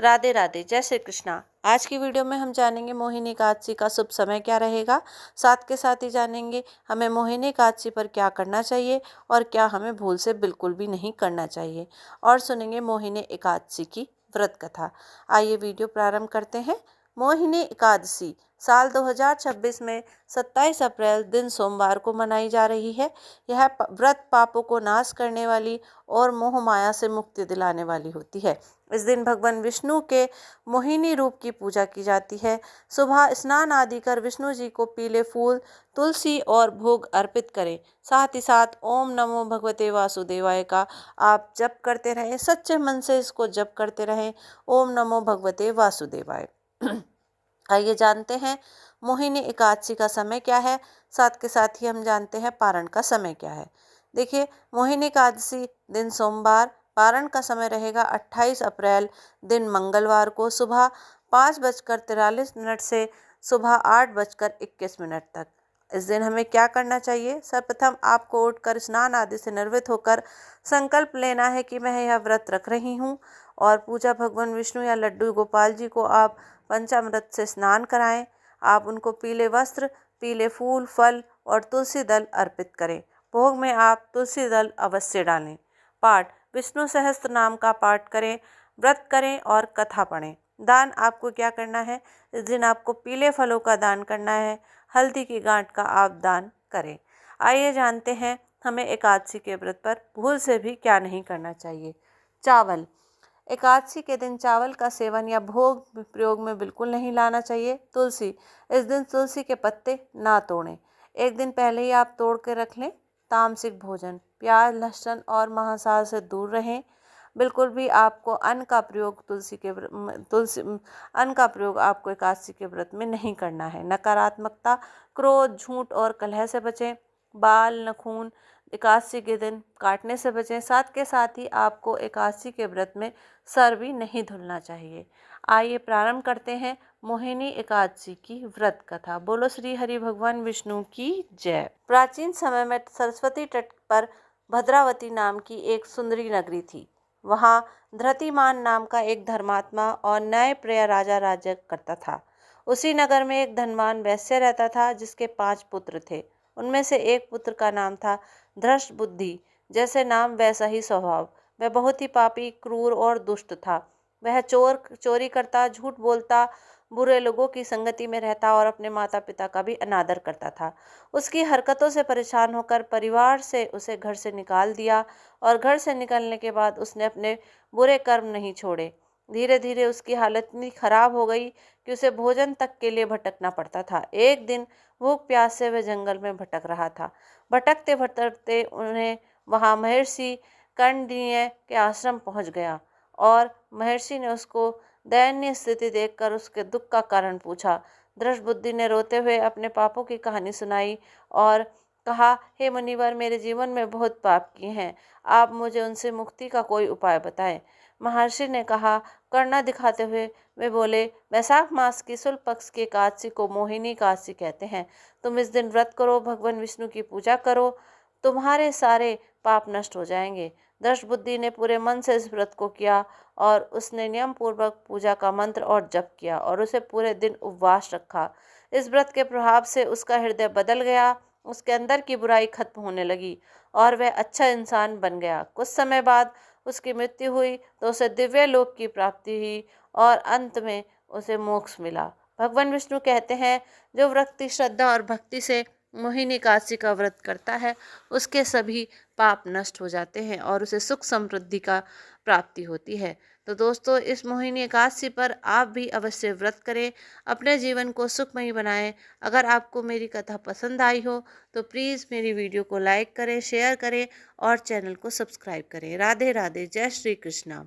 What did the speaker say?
राधे राधे, जय श्री कृष्णा। आज की वीडियो में हम जानेंगे मोहिनी एकादशी का शुभ समय क्या रहेगा। साथ के साथ ही जानेंगे हमें मोहिनी एकादशी पर क्या करना चाहिए और क्या हमें भूल से बिल्कुल भी नहीं करना चाहिए, और सुनेंगे मोहिनी एकादशी की व्रत कथा। आइए वीडियो प्रारंभ करते हैं। मोहिनी एकादशी साल 2026 में 27 अप्रैल दिन सोमवार को मनाई जा रही है। यह व्रत पापों को नाश करने वाली और मोह माया से मुक्ति दिलाने वाली होती है। इस दिन भगवान विष्णु के मोहिनी रूप की पूजा की जाती है। सुबह स्नान आदि कर विष्णु जी को पीले फूल, तुलसी और भोग अर्पित करें। साथ ही साथ ओम नमो भगवते वासुदेवाय का आप जप करते रहें, सच्चे मन से इसको जप करते रहें। ओम नमो भगवते वासुदेवाय। आइए जानते हैं मोहिनी एकादशी का समय क्या है। साथ के साथ ही हम जानते हैं पारण का समय क्या है। देखिए, मोहिनी एकादशी दिन सोमवार, पारण का समय रहेगा 28 अप्रैल दिन मंगलवार को सुबह 5:43 से सुबह 8:21 तक। इस दिन हमें क्या करना चाहिए? सर्वप्रथम आपको उठकर स्नान आदि से निर्वृत्त होकर संकल्प लेना है कि मैं यह व्रत रख रही हूँ, और पूजा भगवान विष्णु या लड्डू गोपाल जी को आप पंचामृत से स्नान कराएं। आप उनको पीले वस्त्र, पीले फूल, फल और तुलसी दल अर्पित करें। भोग में आप तुलसी दल अवश्य डालें। पाठ, विष्णु सहस्त्र नाम का पाठ करें, व्रत करें और कथा पढ़ें। दान आपको क्या करना है? इस दिन आपको पीले फलों का दान करना है। हल्दी की गांठ का आप दान करें। आइए जानते हैं हमें एकादशी के व्रत पर भूल से भी क्या नहीं करना चाहिए। चावल, एकादशी के दिन चावल का सेवन या भोग प्रयोग में बिल्कुल नहीं लाना चाहिए। तुलसी, इस दिन तुलसी के पत्ते ना तोड़ें। एक दिन पहले ही आप तोड़ के रख लें। तामसिक भोजन, प्याज, लहसुन और मांसाहार से दूर रहें। बिल्कुल भी आपको अन्न का प्रयोग अन्न का प्रयोग आपको एकादशी के व्रत में नहीं करना है। नकारात्मकता, क्रोध, झूठ और कलह से बचें। बाल, नाखून एकादशी के दिन काटने से बचें। साथ के साथ ही आपको एकादशी के व्रत में सर भी नहीं धुलना चाहिए। आइए प्रारंभ करते हैं मोहिनी एकादशी की व्रत कथा। बोलो श्री हरि भगवान विष्णु की जय। प्राचीन समय में सरस्वती तट पर भद्रावती नाम की एक सुंदरी नगरी थी। वहाँ धृतिमान नाम का एक धर्मात्मा और न्यायप्रिय राजा राज्य करता था। उसी नगर में एक धनवान वैश्य रहता था जिसके 5 पुत्र थे। उनमें से एक पुत्र का नाम था धृष्ट बुद्धि। जैसे नाम वैसा ही स्वभाव। वह बहुत ही पापी, क्रूर और दुष्ट था। वह चोरी करता, झूठ बोलता, बुरे लोगों की संगति में रहता और अपने माता पिता का भी अनादर करता था। उसकी हरकतों से परेशान होकर परिवार से उसे घर से निकाल दिया, और घर से निकलने के बाद उसने अपने बुरे कर्म नहीं छोड़े। धीरे धीरे उसकी हालत इतनी खराब हो गई कि उसे भोजन तक के लिए भटकना पड़ता था। एक दिन भूख प्यास से वह जंगल में भटक रहा था। भटकते भटकते उन्हें वहाँ महर्षि कण्डिन्य के आश्रम पहुँच गया, और महर्षि ने उसको दयनीय स्थिति देखकर उसके दुख का कारण पूछा। धृष्टबुद्धि ने रोते हुए अपने पापों की कहानी सुनाई और कहा, हे मुनिवर, मेरे जीवन में बहुत पाप किए हैं। आप मुझे उनसे मुक्ति का कोई उपाय बताएं। महर्षि ने कहा, करुणा दिखाते हुए वे बोले, वैशाख मास की शुक्ल पक्ष की एकादशी को मोहिनी एकादशी कहते हैं। तुम इस दिन व्रत करो, भगवान विष्णु की पूजा करो, तुम्हारे सारे पाप नष्ट हो जाएंगे। दृष्ट बुद्धि ने पूरे मन से इस व्रत को किया, और उसने नियम पूर्वक पूजा का मंत्र और जप किया और उसे पूरे दिन उपवास रखा। इस व्रत के प्रभाव से उसका हृदय बदल गया, उसके अंदर की बुराई खत्म होने लगी और वह अच्छा इंसान बन गया। कुछ समय बाद उसकी मृत्यु हुई तो उसे दिव्य लोक की प्राप्ति हुई और अंत में उसे मोक्ष मिला। भगवान विष्णु कहते हैं, जो व्यक्ति श्रद्धा और भक्ति से मोहिनी एकादशी का व्रत करता है उसके सभी पाप नष्ट हो जाते हैं और उसे सुख समृद्धि का प्राप्ति होती है। तो दोस्तों, इस मोहिनी एकादशी पर आप भी अवश्य व्रत करें, अपने जीवन को सुखमयी बनाएं। अगर आपको मेरी कथा पसंद आई हो तो प्लीज़ मेरी वीडियो को लाइक करें, शेयर करें और चैनल को सब्सक्राइब करें। राधे राधे, जय श्री कृष्णा।